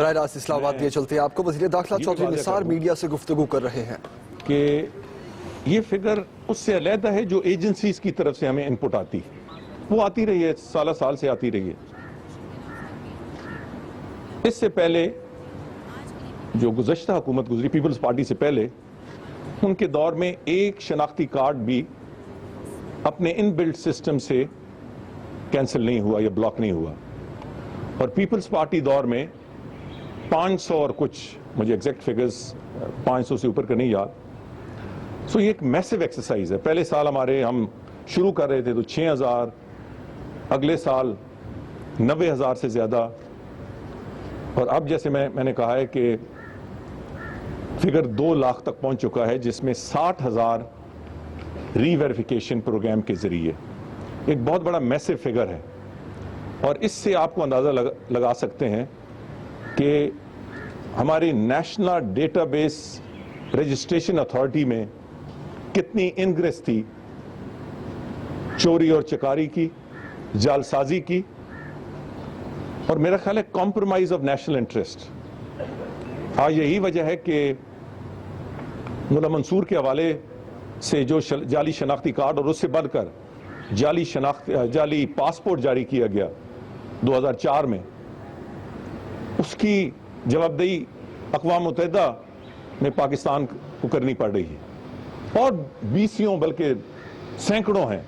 براہ راست اسلام آباد دیے چلتے ہیں آپ کو وزیر داخلہ چودھری نثار میڈیا سے گفتگو کر رہے ہیں کہ یہ فگر اس سے علیحدہ ہے جو ایجنسیز کی طرف سے ہمیں انپٹ آتی وہ آتی رہی ہے، سالہ سال سے آتی رہی ہے۔ اس سے پہلے جو گزشتہ حکومت گزری پیپلز پارٹی سے پہلے، ان کے دور میں ایک شناختی کارڈ بھی اپنے ان بلڈ سسٹم سے کینسل نہیں ہوا یا بلاک نہیں ہوا، اور پیپلز پارٹی دور میں 500 اور کچھ، مجھے ایگزیکٹ فگرز 500 سے اوپر کا نہیں یاد۔ سو یہ ایک میسو ایکسرسائز ہے۔ پہلے سال ہم شروع کر رہے تھے تو 6000، اگلے سال 90,000 سے زیادہ، اور اب جیسے میں نے کہا ہے کہ فگر 2 لاکھ تک پہنچ چکا ہے، جس میں 60,000 ری ویریفیکیشن پروگرام کے ذریعے، ایک بہت بڑا میسو فگر ہے۔ اور اس سے آپ کو اندازہ لگا سکتے ہیں کہ ہماری national data base registration authority میں کتنی انگریس تھی چوری اور چکاری کی، جعلسازی کی، اور میرا خیال ہے کمپرومائز آف نیشنل انٹرسٹ۔ یہی وجہ ہے کہ مولا منصور کے حوالے سے جو جعلی شناختی کارڈ اور اس سے بڑھ کر جعلی پاسپورٹ جاری کیا گیا 2004 میں، اس کی جوابدہی اقوام متحدہ میں پاکستان کو کرنی پڑ رہی ہے، اور 20 بلکہ سینکڑوں ہیں۔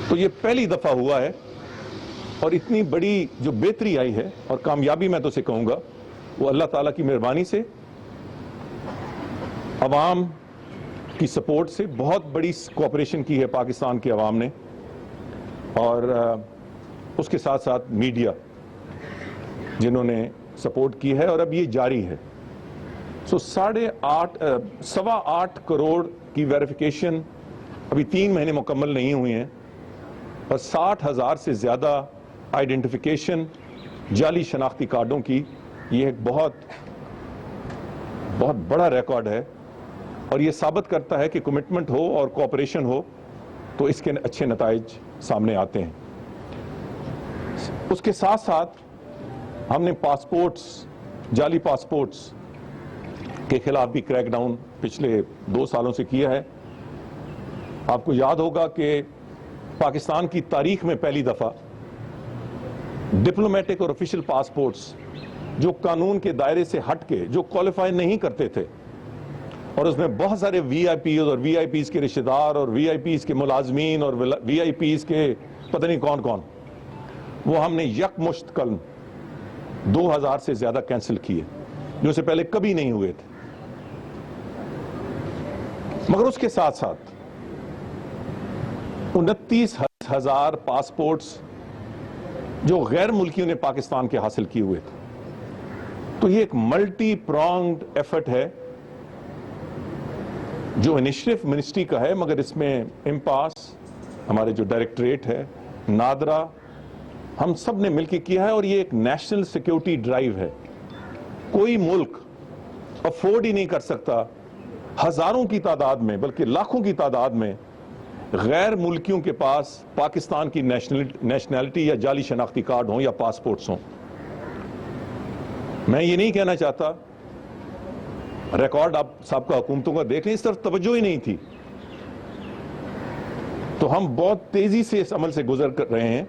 تو یہ پہلی دفعہ ہوا ہے، اور اتنی بڑی جو بہتری آئی ہے اور کامیابی میں تو اسے کہوں گا وہ اللہ تعالیٰ کی مہربانی سے، عوام کی سپورٹ سے، بہت بڑی کوآپریشن کی ہے پاکستان کے عوام نے، اور اس کے ساتھ ساتھ میڈیا جنہوں نے سپورٹ کی ہے، اور اب یہ جاری ہے۔ سو 8.5 کروڑ کی ویریفیکیشن ابھی 3 مہینے مکمل نہیں ہوئے ہیں، اور 60,000 سے زیادہ آئیڈینٹیفیکیشن جعلی شناختی کارڈوں کی، یہ ایک بہت بڑا ریکارڈ ہے، اور یہ ثابت کرتا ہے کہ کمٹمنٹ ہو اور کوآپریشن ہو تو اس کے اچھے نتائج سامنے آتے ہیں۔ اس کے ساتھ ساتھ ہم نے جعلی پاسپورٹس کے خلاف بھی کریک ڈاؤن پچھلے 2 سالوں سے کیا ہے۔ آپ کو یاد ہوگا کہ پاکستان کی تاریخ میں پہلی دفعہ ڈپلومیٹک اور آفیشل پاسپورٹس جو قانون کے دائرے سے ہٹ کے، جو کوالیفائی نہیں کرتے تھے، اور اس میں بہت سارے وی آئی پیز اور وی آئی پیز کے رشتہ دار اور وی آئی پیز کے ملازمین اور وی آئی پیز کے پتہ نہیں کون، وہ ہم نے یکمشت قلم 2000 سے زیادہ کینسل کیے، جو اس سے پہلے کبھی نہیں ہوئے تھے۔ مگر اس کے ساتھ ساتھ 29,000 پاسپورٹس جو غیر ملکیوں نے پاکستان کے حاصل کیے ہوئے تھے۔ تو یہ ایک ملٹی پرانگڈ ایفرٹ ہے جو انیشیٹو منسٹری کا ہے، مگر اس میں امپاس، ہمارے جو ڈائریکٹریٹ ہے، نادرا، ہم سب نے مل کے کیا ہے، اور یہ ایک نیشنل سیکیورٹی ڈرائیو ہے۔ کوئی ملک افورڈ ہی نہیں کر سکتا ہزاروں کی تعداد میں، بلکہ لاکھوں کی تعداد میں غیر ملکیوں کے پاس پاکستان کی نیشنلٹی یا جعلی شناختی کارڈ ہوں یا پاسپورٹس ہوں۔ میں یہ نہیں کہنا چاہتا، ریکارڈ آپ سابقہ حکومتوں کا دیکھ لیں، اس طرف توجہ ہی نہیں تھی۔ تو ہم بہت تیزی سے اس عمل سے گزر کر رہے ہیں،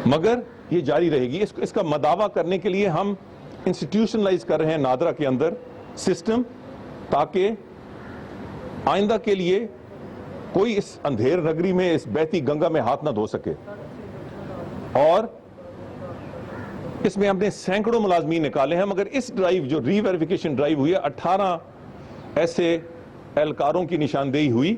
مگر یہ جاری رہے گی۔ اس کا مداوع کرنے کے لیے ہم انسٹیٹیوشنلائز کر رہے ہیں نادرا کے اندر سسٹم، تاکہ آئندہ کے لیے کوئی اس اندھیر نگری میں، اس بہتی گنگا میں ہاتھ نہ دھو سکے۔ اور اس میں ہم نے سینکڑوں ملازمین نکالے ہیں، مگر اس ڈرائیو جو ری ویریفیکیشن ڈرائیو ہوئی ہے، 18 ایسے اہلکاروں کی نشاندہی ہوئی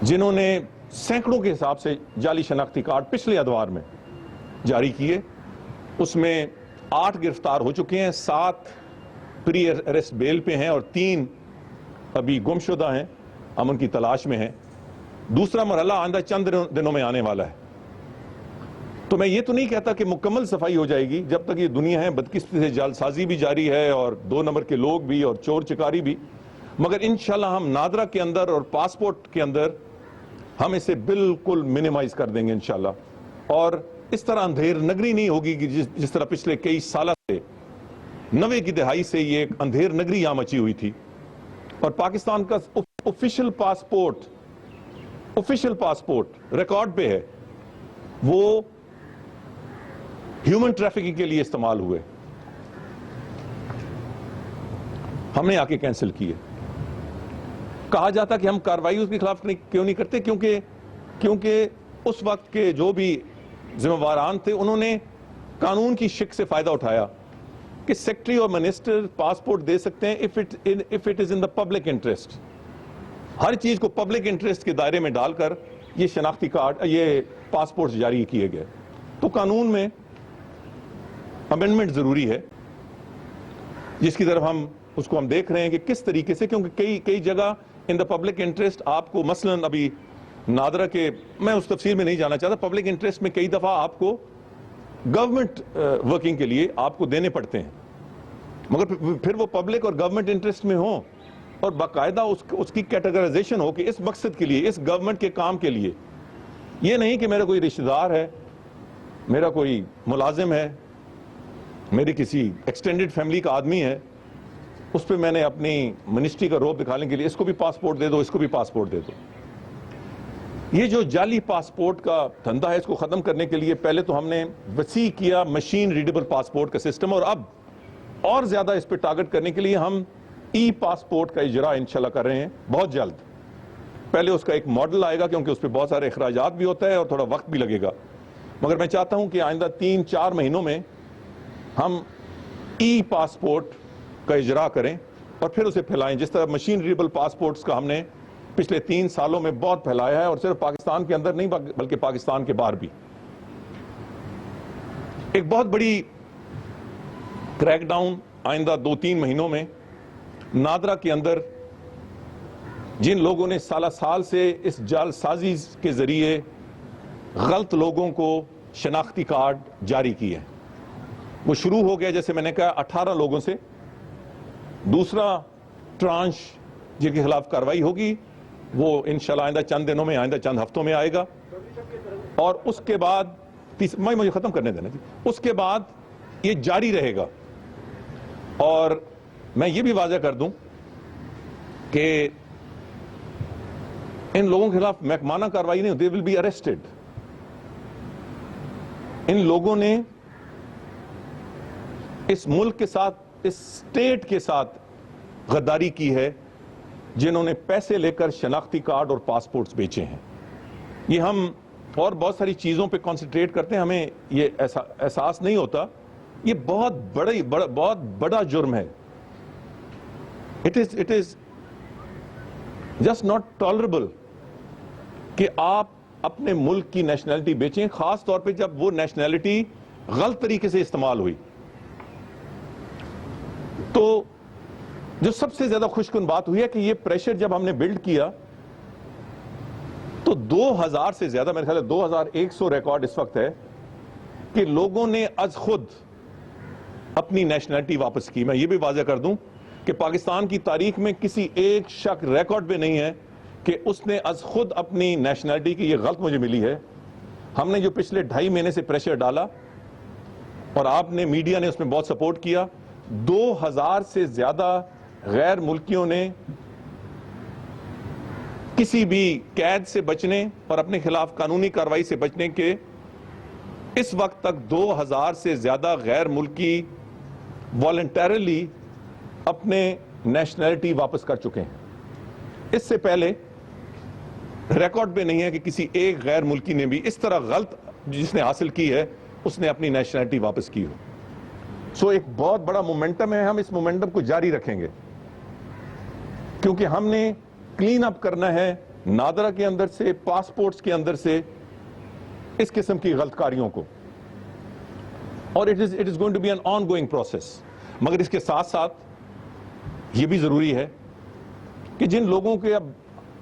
جنہوں نے سینکڑوں کے حساب سے جعلی شناختی کارڈ پچھلے ادوار میں جاری کیے۔ اس میں 8 گرفتار ہو چکے ہیں، 7 پری اریسٹ بیل پہ ہیں، اور 3 ابھی گمشدہ ہیں، ہم ان کی تلاش میں ہیں۔ دوسرا مرحلہ آئندہ چند دنوں میں آنے والا ہے۔ تو میں یہ تو نہیں کہتا کہ مکمل صفائی ہو جائے گی، جب تک یہ دنیا ہے بدقسمتی سے جعلسازی بھی جاری ہے، اور 2 نمبر کے لوگ بھی، اور چور چکاری بھی، مگر انشاءاللہ ہم نادرا کے اندر اور پاسپورٹ کے اندر ہم اسے بالکل منیمائز کر دیں گے انشاءاللہ۔ اور اس طرح اندھیر نگری نہیں ہوگی کہ جس طرح پچھلے کئی سالہ سے 90 کی دہائی سے یہ ایک اندھیر نگری یہاں مچی ہوئی تھی. اور پاکستان کا آفیشل پاسپورٹ ریکارڈ پہ ہے, وہ ہیومن ٹریفکنگ کے لیے استعمال ہوئے. ہم نے آ کے کینسل کیے. کہا جاتا کہ ہم کارروائی اس کے خلاف کیوں نہیں کرتے, کیونکہ اس وقت کے جو بھی ذمہ داران تھے انہوں نے قانون کی شک سے فائدہ اٹھایا کہ سیکرٹری اور منسٹر پاسپورٹ دے سکتے ہیں if it is in the public interest. ہر چیز کو پبلک انٹرسٹ کے دائرے میں ڈال کر یہ شناختی کارڈ, یہ پاسپورٹ جاری کیے گئے. تو قانون میں امینڈمنٹ ضروری ہے, جس کی طرف ہم دیکھ رہے ہیں کہ کس طریقے سے, کیونکہ کئی جگہ ان دا پبلک انٹرسٹ آپ کو, مثلاً ابھی نادرا کے, میں اس تفصیل میں نہیں جانا چاہتا, پبلک انٹرسٹ میں کئی دفعہ آپ کو گورنمنٹ ورکنگ کے لیے آپ کو دینے پڑتے ہیں, مگر پھر وہ پبلک اور گورنمنٹ انٹرسٹ میں ہوں اور باقاعدہ اس کی کیٹیگرائزیشن ہو کہ اس مقصد کے لیے, اس گورنمنٹ کے کام کے لیے. یہ نہیں کہ میرا کوئی رشتہ دار ہے, میرا کوئی ملازم ہے, میری کسی ایکسٹینڈڈ فیملی کا آدمی ہے, اس پہ میں نے اپنی منسٹری کا روب دکھانے کے لیے اس کو بھی پاسپورٹ دے دو, اس کو بھی پاسپورٹ دے دو. یہ جو جعلی پاسپورٹ کا دھندا ہے, اس کو ختم کرنے کے لیے پہلے تو ہم نے وسیع کیا مشین ریڈیبل پاسپورٹ کا سسٹم, اور اب اور زیادہ اس پہ ٹارگٹ کرنے کے لیے ہم ای پاسپورٹ کا اجرا انشاءاللہ کر رہے ہیں بہت جلد. پہلے اس کا ایک ماڈل آئے گا کیونکہ اس پہ بہت سارے اخراجات بھی ہوتا ہے اور تھوڑا وقت بھی لگے گا, مگر میں چاہتا ہوں کہ آئندہ 3-4 مہینوں میں ہم ای پاسپورٹ کا اجرا کریں اور پھر اسے پھیلائیں, جس طرح مشین ریڈیبل پاسپورٹس کا ہم نے پچھلے 3 سالوں میں بہت پھیلایا ہے, اور صرف پاکستان کے اندر نہیں بلکہ پاکستان کے باہر بھی. ایک بہت بڑی کریک ڈاؤن آئندہ 2-3 مہینوں میں نادرا کے اندر جن لوگوں نے سال سے اس جعل سازی کے ذریعے غلط لوگوں کو شناختی کارڈ جاری کیے, وہ شروع ہو گیا جیسے میں نے کہا 18 لوگوں سے. دوسرا ٹرانش جن کے خلاف کارروائی ہوگی وہ انشاءاللہ آئندہ چند دنوں میں, آئندہ چند ہفتوں میں آئے گا, اور اس کے بعد مجھے ختم کرنے دینا جی, اس کے بعد یہ جاری رہے گا. اور میں یہ بھی واضح کر دوں کہ ان لوگوں کے خلاف محکمانہ کارروائی نہیں, they will be arrested. ان لوگوں نے اس ملک کے ساتھ, اس اسٹیٹ کے ساتھ غداری کی ہے, جنہوں نے پیسے لے کر شناختی کارڈ اور پاسپورٹس بیچے ہیں. یہ ہم اور بہت ساری چیزوں پہ کانسنٹریٹ کرتے ہیں, ہمیں یہ احساس نہیں ہوتا. یہ بہت بڑا جرم ہے. It is just not tolerable کہ آپ اپنے ملک کی نیشنلٹی بیچیں, خاص طور پہ جب وہ نیشنلٹی غلط طریقے سے استعمال ہوئی. تو جو سب سے زیادہ خوش کن بات ہوئی ہے کہ یہ پریشر جب ہم نے بلڈ کیا تو 2000 سے زیادہ, میرے خیال ہے 2100 ریکارڈ اس وقت ہے کہ لوگوں نے از خود اپنی نیشنلٹی واپس کی. میں یہ بھی واضح کر دوں کہ پاکستان کی تاریخ میں کسی ایک شخص ریکارڈ پہ نہیں ہے کہ اس نے از خود اپنی نیشنلٹی کی, یہ غلط مجھے ملی ہے. ہم نے جو پچھلے 2.5 مہینے سے پریشر ڈالا اور آپ نے, میڈیا نے اس میں بہت سپورٹ کیا, 2000 سے زیادہ غیر ملکیوں نے کسی بھی قید سے بچنے اور اپنے خلاف قانونی کارروائی سے بچنے کے, اس وقت تک 2000 سے زیادہ غیر ملکی والنٹیرلی اپنے نیشنلٹی واپس کر چکے ہیں. اس سے پہلے ریکارڈ پہ نہیں ہے کہ کسی ایک غیر ملکی نے بھی اس طرح غلط جس نے حاصل کی ہے اس نے اپنی نیشنلٹی واپس کی ہو. سو ایک بہت بڑا مومنٹم ہے, ہم اس مومنٹم کو جاری رکھیں گے کیونکہ ہم نے کلین اپ کرنا ہے نادرا کے اندر سے, پاسپورٹس کے اندر سے اس قسم کی غلط کاریوں کو, اور it is going to be an ongoing process. مگر اس کے ساتھ ساتھ یہ بھی ضروری ہے کہ جن لوگوں کے اب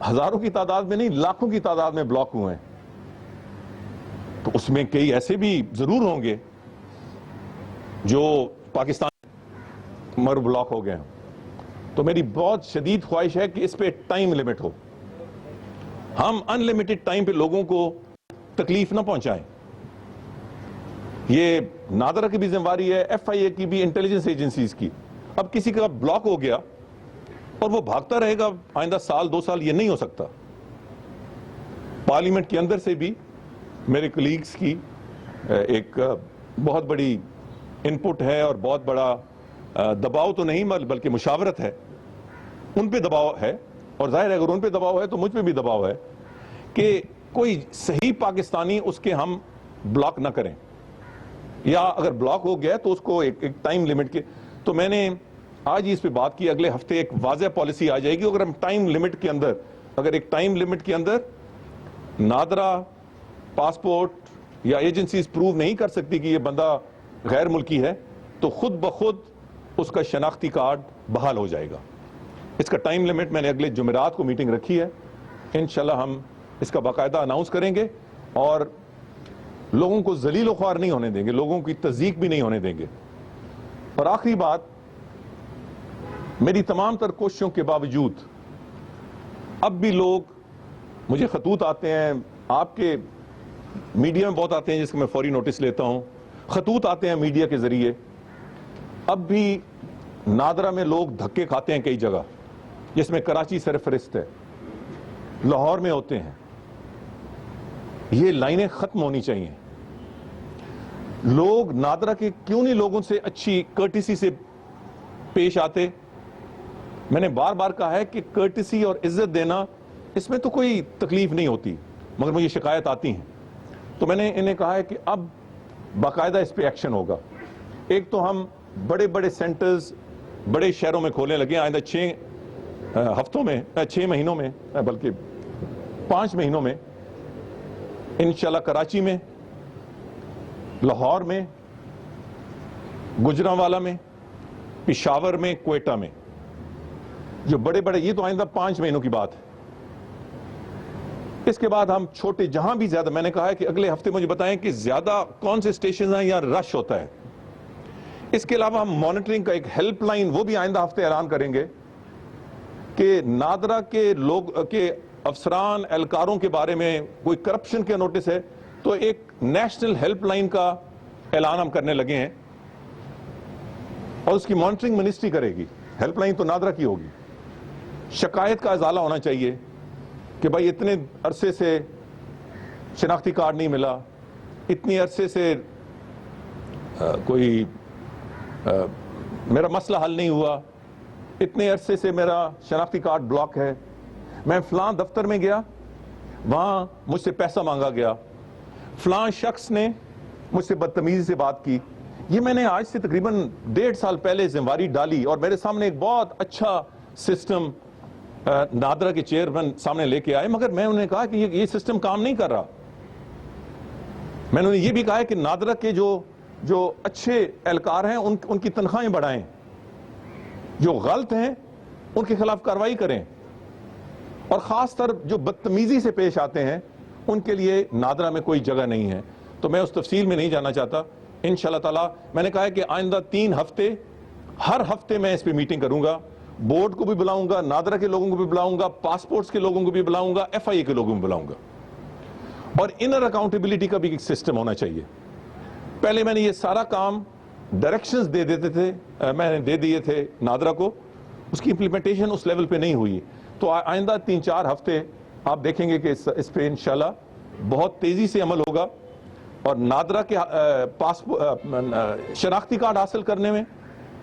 ہزاروں کی تعداد میں نہیں, لاکھوں کی تعداد میں بلاک ہوئے ہیں, تو اس میں کئی ایسے بھی ضرور ہوں گے جو پاکستان مر بلاک ہو گئے ہیں. تو میری بہت شدید خواہش ہے کہ اس پہ ٹائم لمٹ ہو, ہم ان لمیٹڈ ٹائم پہ لوگوں کو تکلیف نہ پہنچائیں. یہ نادرا کی بھی ذمہ داری ہے, ایف آئی اے کی بھی, انٹیلیجنس ایجنسیز کی. اب کسی کا بلاک ہو گیا اور وہ بھاگتا رہے گا آئندہ سال 2 سال, یہ نہیں ہو سکتا. پارلیمنٹ کے اندر سے بھی میرے کلیگز کی ایک بہت بڑی انپٹ ہے اور بہت بڑا دباؤ تو نہیں بلکہ مشاورت ہے. ان پہ دباؤ ہے, اور ظاہر ہے اگر ان پہ دباؤ ہے تو مجھ پہ بھی دباؤ ہے کہ کوئی صحیح پاکستانی اس کے ہم بلاک نہ کریں, یا اگر بلاک ہو گیا تو اس کو ایک ٹائم لمٹ کے. تو میں نے آج ہی اس پہ بات کی, اگلے ہفتے ایک واضح پالیسی آ جائے گی. اگر ہم ٹائم لمٹ کے اندر, اگر ایک ٹائم لمٹ کے اندر نادرا پاسپورٹ یا ایجنسیز پروو نہیں کر سکتی کہ یہ بندہ غیر ملکی ہے, تو خود بخود اس کا شناختی کارڈ بحال ہو جائے گا. اس کا ٹائم لمٹ میں نے اگلے جمعرات کو میٹنگ رکھی ہے, انشاءاللہ ہم اس کا باقاعدہ اناؤنس کریں گے اور لوگوں کو ذلیل و خوار نہیں ہونے دیں گے, لوگوں کی تذیق بھی نہیں ہونے دیں گے. اور آخری بات, میری تمام تر کوششوں کے باوجود اب بھی لوگ مجھے خطوط آتے ہیں, آپ کے میڈیا میں بہت آتے ہیں جس کا میں فوری نوٹس لیتا ہوں, خطوط آتے ہیں میڈیا کے ذریعے. اب بھی نادرا میں لوگ دھکے کھاتے ہیں کئی جگہ, جس میں کراچی سرفہرست ہے, لاہور میں ہوتے ہیں. یہ لائنیں ختم ہونی چاہیے. لوگ نادرا کے کیوں نہیں لوگوں سے اچھی کرٹیسی سے پیش آتے؟ میں نے بار بار کہا ہے کہ کرٹیسی اور عزت دینا اس میں تو کوئی تکلیف نہیں ہوتی, مگر مجھے شکایت آتی ہیں. تو میں نے انہیں کہا ہے کہ اب باقاعدہ اس پہ ایکشن ہوگا. ایک تو ہم بڑے بڑے سینٹرز بڑے شہروں میں کھولنے لگے, آئندہ 6 ہفتوں میں, 6 مہینوں میں, بلکہ 5 مہینوں میں انشاءاللہ کراچی میں, لاہور میں, گجرانوالہ میں, پشاور میں, کوئٹہ میں, جو بڑے بڑے, یہ تو آئندہ 5 مہینوں کی بات ہے. اس کے بعد ہم چھوٹے جہاں بھی زیادہ, میں نے کہا ہے کہ اگلے ہفتے مجھے بتائیں کہ زیادہ کون سے اسٹیشن ہیں یا رش ہوتا ہے. اس کے علاوہ ہم مانیٹرنگ کا ایک ہیلپ لائن وہ بھی آئندہ ہفتے اعلان کریں گے کہ نادرا کے لوگ کے افسران اہلکاروں کے بارے میں کوئی کرپشن کے نوٹس ہے تو ایک نیشنل ہیلپ لائن کا اعلان ہم کرنے لگے ہیں, اور اس کی مانیٹرنگ منسٹری کرے گی. ہیلپ لائن تو نادرا کی ہوگی. شکایت کا ازالہ ہونا چاہیے کہ بھائی اتنے عرصے سے شناختی کارڈ نہیں ملا, اتنی عرصے سے کوئی میرا مسئلہ حل نہیں ہوا, اتنے عرصے سے میرا شناختی کارڈ بلاک ہے, میں فلاں دفتر میں گیا, وہاں مجھ سے پیسہ مانگا گیا, فلاں شخص نے مجھ سے بدتمیزی سے بات کی. یہ میں نے آج سے تقریباً 1.5 سال پہلے ذمہ داری ڈالی, اور میرے سامنے ایک بہت اچھا سسٹم نادرا کے چیئرمین سامنے لے کے آئے, مگر میں انہوں نے کہا کہ یہ سسٹم کام نہیں کر رہا. میں نے یہ بھی کہا ہے کہ نادرا کے جو اچھے اہلکار ہیں ان کی تنخواہیں بڑھائیں, جو غلط ہیں ان کے خلاف کارروائی کریں, اور خاص طر جو بدتمیزی سے پیش آتے ہیں ان کے لیے نادرا میں کوئی جگہ نہیں ہے. تو میں اس تفصیل میں نہیں جانا چاہتا. انشاءاللہ تعالیٰ میں نے کہا ہے کہ آئندہ 3 ہفتے ہر ہفتے میں اس پہ میٹنگ کروں گا, بورڈ کو بھی بلاؤں گا, نادرا کے لوگوں کو بھی بلاؤں گا, پاسپورٹس کے لوگوں کو بھی بلاؤں گا, ایف آئی اے کے لوگوں کو بھی بلاؤں گا. اور انر اکاؤنٹیبلٹی کا بھی ایک سسٹم ہونا چاہیے. پہلے میں نے یہ سارا کام ڈائریکشنز دے دیتے تھے, میں نے دے دیے تھے نادرا کو, اس کی امپلیمنٹیشن اس لیول پہ نہیں ہوئی. تو آئندہ 3-4 ہفتے آپ دیکھیں گے کہ اس پہ انشاءاللہ بہت تیزی سے عمل ہوگا, اور نادرا کے شناختی کارڈ حاصل کرنے میں,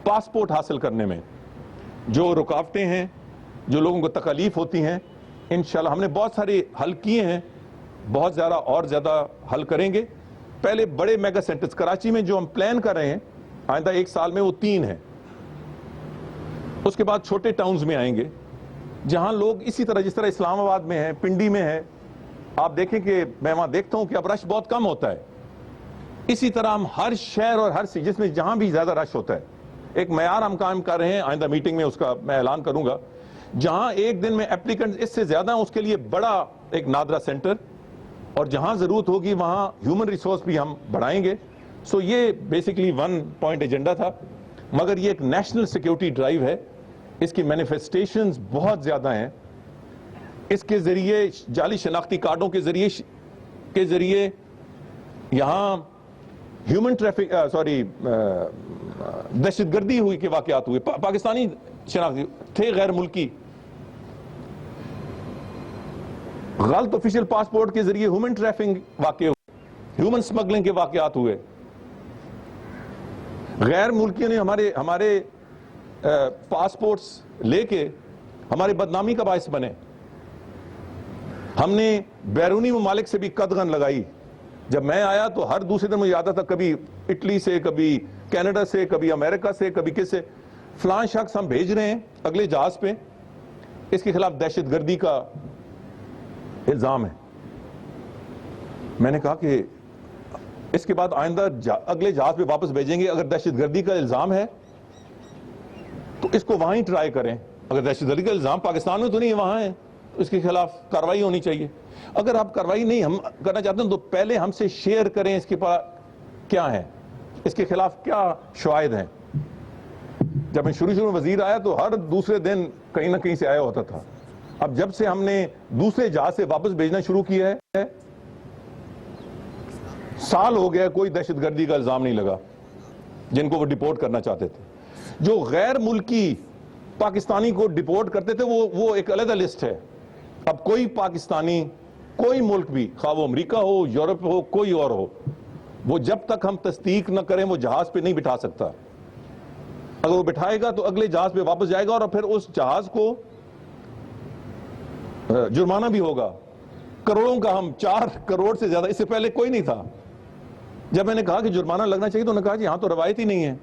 پاسپورٹ حاصل کرنے میں جو رکاوٹیں ہیں, جو لوگوں کو تکالیف ہوتی ہیں, انشاءاللہ ہم نے بہت سارے حل کیے ہیں, بہت زیادہ اور زیادہ حل کریں گے. پہلے بڑے میگا سینٹرز کراچی میں جو ہم پلان کر رہے ہیں آئندہ 1 سال میں, وہ 3 ہیں. اس کے بعد چھوٹے ٹاؤنز میں آئیں گے جہاں لوگ اسی طرح, جس طرح اسلام آباد میں ہے, پنڈی میں ہے, آپ دیکھیں کہ میں وہاں دیکھتا ہوں کہ اب رش بہت کم ہوتا ہے. اسی طرح ہم ہر شہر اور ہر جس میں جہاں بھی زیادہ رش ہوتا ہے ایک معیار ہم قائم کر رہے ہیں. آئندہ میٹنگ میں اس کا میں اعلان کروں گا. جہاں ایک دن میں اپلیکنٹس اس سے زیادہ ہیں اس کے لیے بڑا ایک نادرا سینٹر, اور جہاں ضرورت ہوگی وہاں ہیومن ریسورس بھی ہم بڑھائیں گے. سو یہ بیسیکلی 1 پوائنٹ ایجنڈا تھا, مگر یہ ایک نیشنل سیکیورٹی ڈرائیو ہے. اس کی مینیفیسٹیشنز بہت زیادہ ہیں. اس کے ذریعے جعلی شناختی کارڈوں کے ذریعے یہاں ہیومن ٹریفک دہشت گردی ہوئی کے واقعات ہوئے, پاکستانی شناختی تھے غیر ملکی, غلط آفیشیل پاسپورٹ کے ذریعے ہیومن ٹریفکنگ واقع ہوئے, ہیومن سمگلنگ کے واقعات ہوئے, غیر ملکیوں نے ہمارے پاسپورٹس لے کے ہماری بدنامی کا باعث بنے. ہم نے بیرونی ممالک سے بھی قدغن لگائی. جب میں آیا تو ہر دوسرے دن مجھے آتا تھا, کبھی اٹلی سے, کبھی کینیڈا سے, کبھی امریکہ سے, کبھی کس سے, فلاں شخص ہم بھیج رہے ہیں اگلے جہاز پہ, اس کے خلاف دہشت گردی کا الزام ہے. میں نے کہا کہ اس کے بعد آئندہ اگلے جہاز پہ واپس بھیجیں گے, اگر دہشت گردی کا الزام ہے تو اس کو وہاں ہی ٹرائی کریں. اگر دہشت گردی کا الزام پاکستان میں تو نہیں ہے, وہاں ہے, تو اس کے خلاف کارروائی ہونی چاہیے. اگر آپ کارروائی نہیں ہم کرنا چاہتے ہیں تو پہلے ہم سے شیئر کریں اس کے پاس کیا ہے, اس کے خلاف کیا شواہد ہیں. جب میں شروع میں وزیر آیا تو ہر دوسرے دن کہیں نہ کہیں سے آیا ہوتا تھا. اب جب سے ہم نے دوسرے جہاز سے واپس بھیجنا شروع کیا ہے, سال ہو گیا کوئی دہشت گردی کا الزام نہیں لگا جن کو وہ ڈیپورٹ کرنا چاہتے تھے. جو غیر ملکی پاکستانی کو ڈیپورٹ کرتے تھے وہ ایک علیحدہ لسٹ ہے. اب کوئی پاکستانی, کوئی ملک بھی, خواہ وہ امریکہ ہو, یورپ ہو, کوئی اور ہو, وہ جب تک ہم تصدیق نہ کریں وہ جہاز پہ نہیں بٹھا سکتا. اگر وہ بٹھائے گا تو اگلے جہاز پہ واپس جائے گا اور پھر اس جہاز کو جرمانہ بھی ہوگا کروڑوں کا. ہم 4 کروڑ سے زیادہ, اس سے پہلے کوئی نہیں تھا. جب میں نے کہا کہ جرمانہ لگنا چاہیے تو انہوں نے کہا کہ یہاں تو روایت ہی نہیں ہے.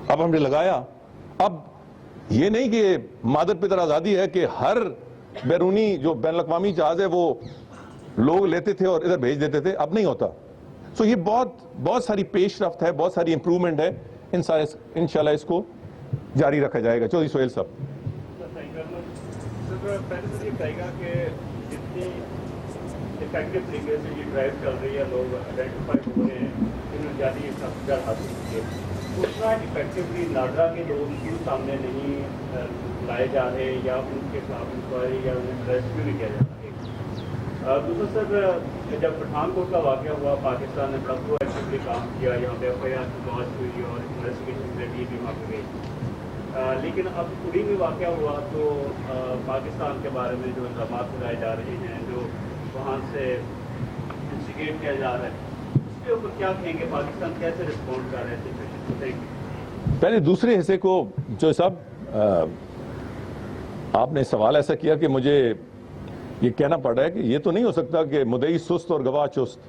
اب ہم نے لگایا. اب یہ نہیں کہ مادر پدر آزادی ہے کہ ہر بیرونی جو بین الاقوامی جہاز ہے وہ لوگ لیتے تھے اور ادھر بھیج دیتے تھے, اب نہیں ہوتا. سو یہ بہت ساری پیش رفت ہے, بہت ساری امپروومنٹ ہے. انشاءاللہ اس کو جاری رکھا جائے گا. چودھری سہیل صاحب. پہلے تو یہ کہے گا کہ جتنی افیکٹو طریقے سے یہ ڈرائیو چل رہی ہے, لوگ آئیڈینٹیفائی ہو رہے ہیں, انہوں نے زیادہ سبسڈر حاصل کیے, اتنا افیکٹولی ناظرہ کے لوگ کیوں سامنے نہیں لائے جا رہے یا ان کے خلاف انکوائری یا انہیں ریسکیو نہیں کیا جا رہا. دوسرا سر, جب پٹھان کوٹ کا واقعہ ہوا پاکستان نے تب تو ایکٹیولی کام کیا, یہاں پہ ایف آئی آر کی لانچ ہوئی اور انویسٹیگیشن کے لیے بھی وہاں پہ گئی. لیکن اب پوری میں واقعہ ہوا تو پاکستان کے بارے میں جو الزامات لگائے جا رہے ہیں, جو وہاں سے انسٹیگیٹ کیا جا رہا ہے, اس کے اوپر کیا کہیں گے, پاکستان کیسے رسپونڈ کر رہے ہیں سچویشن کو؟ پہلے دوسرے حصے کو جو صاحب آپ نے سوال ایسا کیا کہ مجھے یہ کہنا پڑ رہا ہے کہ یہ تو نہیں ہو سکتا کہ مدعی سست اور گواہ چست.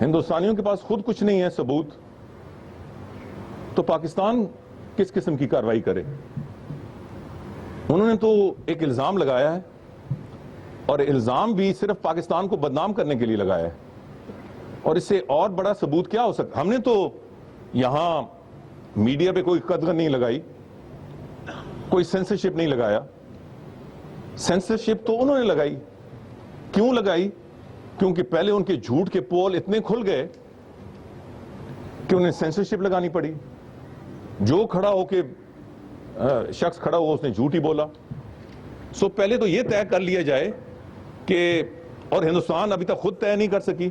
ہندوستانیوں کے پاس خود کچھ نہیں ہے ثبوت, تو پاکستان کس قسم کی کارروائی کرے. انہوں نے تو ایک الزام لگایا ہے, اور الزام بھی صرف پاکستان کو بدنام کرنے کے لیے لگایا ہے, اور اس سے اور بڑا ثبوت کیا ہو سکتا. ہم نے تو یہاں میڈیا پہ کوئی قدغن نہیں لگائی, کوئی سینسرشپ نہیں لگایا. سینسرشپ تو انہوں نے لگائی. کیوں لگائی؟ کیونکہ پہلے ان کے جھوٹ کے پول اتنے کھل گئے کہ انہیں سینسرشپ لگانی پڑی. جو کھڑا ہو کے شخص کھڑا ہوا اس نے جھوٹ ہی بولا. سو پہلے تو یہ طے کر لیا جائے کہ, اور ہندوستان ابھی تک خود طے نہیں کر سکی.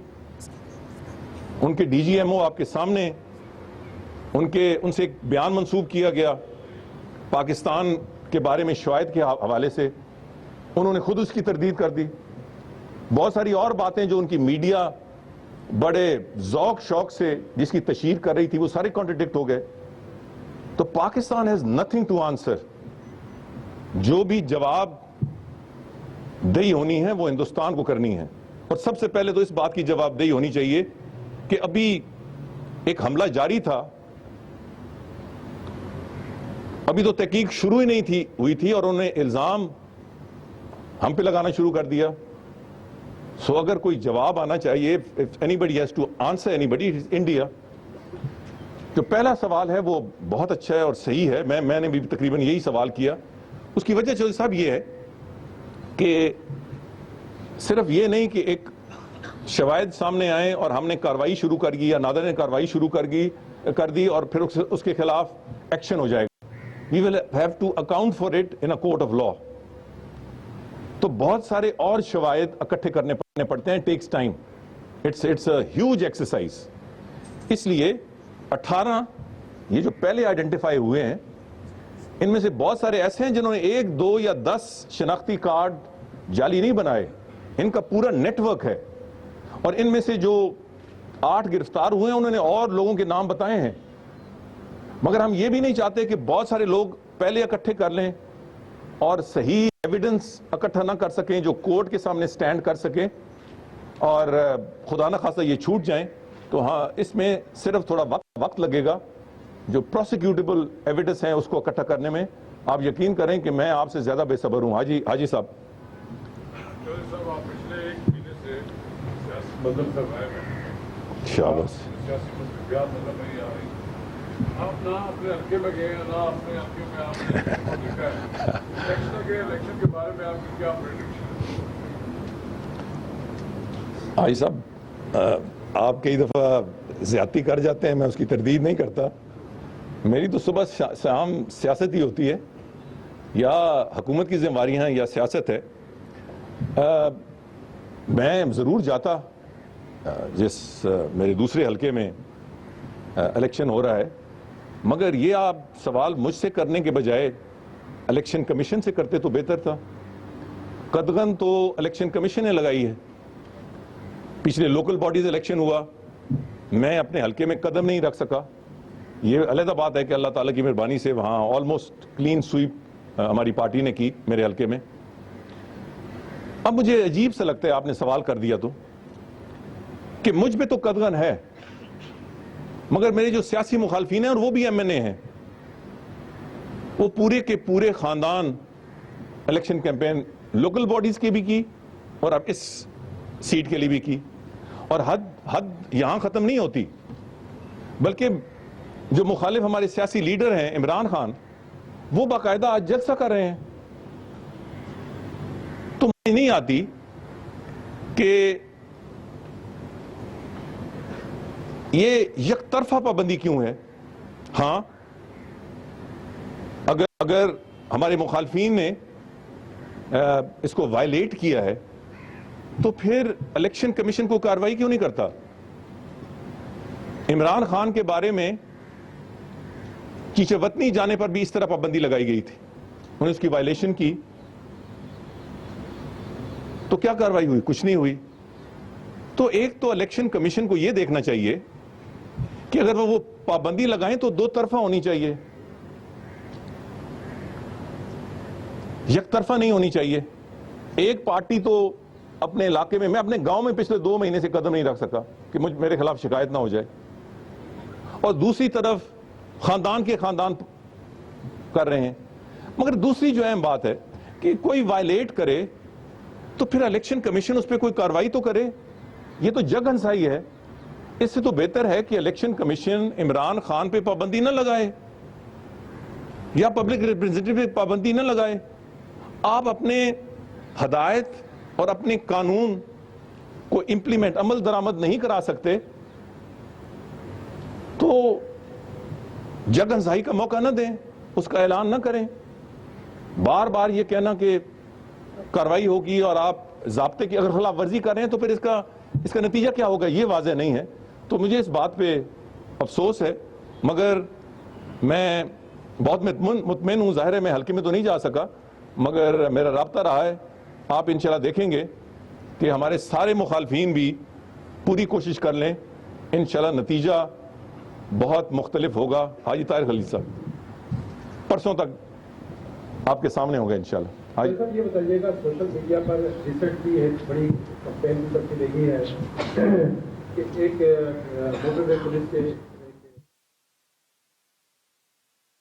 ان کے ڈی جی ایم او آپ کے سامنے, ان سے ایک بیان منسوب کیا گیا پاکستان کے بارے میں شواہد کے حوالے سے, انہوں نے خود اس کی تردید کر دی. بہت ساری اور باتیں جو ان کی میڈیا بڑے ذوق شوق سے جس کی تشہیر کر رہی تھی وہ سارے کانٹرڈکٹ ہو گئے. تو Pakistan has nothing to answer. جو بھی جواب دہی ہونی ہے وہ ہندوستان کو کرنی ہے, اور سب سے پہلے تو اس بات کی جواب دہی ہونی چاہیے کہ ابھی ایک حملہ جاری تھا, ابھی تو تحقیق شروع ہی نہیں ہوئی تھی, اور انہوں نے الزام ہم پہ لگانا شروع کر دیا. سو اگر کوئی جواب آنا چاہیے, if anybody has to answer anybody, it is India. جو پہلا سوال ہے وہ بہت اچھا ہے اور صحیح ہے, میں نے بھی تقریباً یہی سوال کیا. اس کی وجہ چودھری صاحب یہ ہے کہ صرف یہ نہیں کہ ایک شواہد سامنے آئے اور ہم نے کارروائی شروع کر دی یا نادر نے کارروائی شروع کر دی اور پھر اس کے خلاف ایکشن ہو جائے گا. We will have to account for it in a court of law. تو بہت سارے اور شواہد اکٹھے کرنے پڑتے ہیں, takes time. It's a huge exercise. اس لیے 18 یہ جو پہلے آئیڈینٹیفائی ہوئے ہیں ان میں سے بہت سارے ایسے ہیں جنہوں نے 1, 2 یا 10 شناختی کارڈ جعلی نہیں بنائے. ان کا پورا نیٹ ورک ہے. اور ان میں سے جو 8 گرفتار ہوئے ہیں انہوں نے اور لوگوں کے نام بتائے ہیں. مگر ہم یہ بھی نہیں چاہتے کہ بہت سارے لوگ پہلے اکٹھے کر لیں اور صحیح ایویڈنس اکٹھا نہ کر سکیں جو کورٹ کے سامنے سٹینڈ کر سکیں اور خدا نہ خواستہ یہ چھوٹ جائیں. تو ہاں اس میں صرف تھوڑا وقت لگے گا. جو پروسیکیوٹیبل ایویڈنس ہیں اس کو اکٹھا کرنے میں آپ یقین کریں کہ میں آپ سے زیادہ بے صبر ہوں. حاجی صاحب. صاحب آپ پچھلے 1 مہینے سے سیاسی بدل کر رہے ہیں. شاباش. سیاسی مصروفیات نظر نہیں آ رہی. آپ نہ اپنے حلقے میں گئے نہ اپنے حلقے میں آپ نے دیکھا ہے. الیکشن کے بارے میں آپ کی کیا پریڈکشن ہے؟ حاجی صاحب آپ کئی دفعہ زیادتی کر جاتے ہیں, میں اس کی تردید نہیں کرتا. میری تو صبح شام سیاست ہی ہوتی ہے, یا حکومت کی ذمہ داریاں ہیں یا سیاست ہے. میں ضرور جاتا جس میرے دوسرے حلقے میں الیکشن ہو رہا ہے, مگر یہ آپ سوال مجھ سے کرنے کے بجائے الیکشن کمیشن سے کرتے تو بہتر تھا. قدغن تو الیکشن کمیشن نے لگائی ہے. پچھلے لوکل باڈیز الیکشن ہوا, میں اپنے حلقے میں قدم نہیں رکھ سکا. یہ علیحدہ بات ہے کہ اللہ تعالیٰ کی مہربانی سے وہاں آلموسٹ کلین سویپ ہماری پارٹی نے کی میرے حلقے میں. اب مجھے عجیب سے لگتا ہے, آپ نے سوال کر دیا تو, کہ مجھ پہ تو قدغن ہے مگر میرے جو سیاسی مخالفین ہیں اور وہ بھی ایم این اے ہیں, وہ پورے کے پورے خاندان الیکشن کیمپین لوکل باڈیز کی بھی کی اور اب اس سیٹ کے لیے بھی کی. اور حد یہاں ختم نہیں ہوتی, بلکہ جو مخالف ہمارے سیاسی لیڈر ہیں عمران خان, وہ باقاعدہ آج جلسہ کر رہے ہیں. تو مجھے نہیں آتی کہ یہ یک طرفہ پابندی کیوں ہے. ہاں اگر ہمارے مخالفین نے اس کو وائلیٹ کیا ہے تو پھر الیکشن کمیشن کو کارروائی کیوں نہیں کرتا. عمران خان کے بارے میں چیچے وطنی جانے پر بھی اس طرح پابندی لگائی گئی تھی, انہوں نے اس کی وائلیشن کی تو کیا کارروائی ہوئی؟ کچھ نہیں ہوئی. تو ایک تو الیکشن کمیشن کو یہ دیکھنا چاہیے کہ اگر وہ پابندی لگائیں تو 2 طرفہ ہونی چاہیے, یک طرفہ نہیں ہونی چاہیے. ایک پارٹی تو اپنے علاقے میں اپنے گاؤں میں پچھلے 2 مہینے سے قدم نہیں رکھ سکا کہ میرے خلاف شکایت نہ ہو جائے, اور دوسری طرف خاندان کے خاندان کر رہے ہیں. مگر دوسری جو اہم بات ہے کہ کوئی وائلیٹ کرے تو پھر الیکشن کمیشن اس پہ کوئی کارروائی تو کرے. یہ تو جگ ہنسائی ہے. اس سے تو بہتر ہے کہ الیکشن کمیشن عمران خان پہ پابندی نہ لگائے یا پبلک ریپرزینٹیٹیو پہ پابندی نہ لگائے. آپ اپنے ہدایت اور اپنے قانون کو امپلیمنٹ عمل درآمد نہیں کرا سکتے تو جگ ہنسائی کا موقع نہ دیں, اس کا اعلان نہ کریں. بار بار یہ کہنا کہ کارروائی ہوگی اور آپ ضابطے کی اگر خلاف ورزی کر رہے ہیں تو پھر اس کا نتیجہ کیا ہوگا یہ واضح نہیں ہے. تو مجھے اس بات پہ افسوس ہے, مگر میں بہت مطمئن ہوں. ظاہر ہے میں حلقے میں تو نہیں جا سکا, مگر میرا رابطہ رہا ہے. آپ انشاءاللہ دیکھیں گے کہ ہمارے سارے مخالفین بھی پوری کوشش کر لیں, انشاءاللہ نتیجہ بہت مختلف ہوگا. حاجی طاہر خلیل صاحب پرسوں تک آپ کے سامنے ہوگا انشاءاللہ. صاحب یہ بتائیے گا, سوشل میڈیا پر ریسنٹلی ایک بڑی کمپین کی دیکھی ہے کہ ایک موٹر وے پولیس کے